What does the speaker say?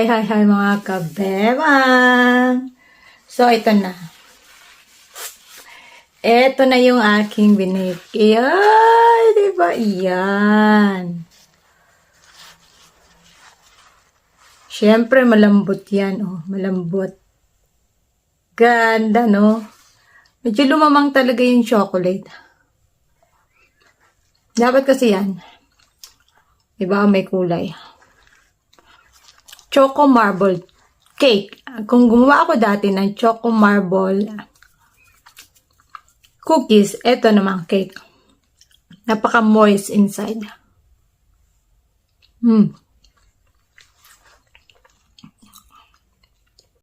Hi mga kabebang! So, ito na. Ito na yung aking biniki. Ay, diba? Iyan. Siyempre, malambot yan. Oh, malambot. Ganda, no? Medyo lumamang talaga yung chocolate. Dapat kasi yan. Diba? May kulay. Choco marble cake. Kung gumawa ako dati ng choco marble cookies, ito naman cake. Napaka moist inside.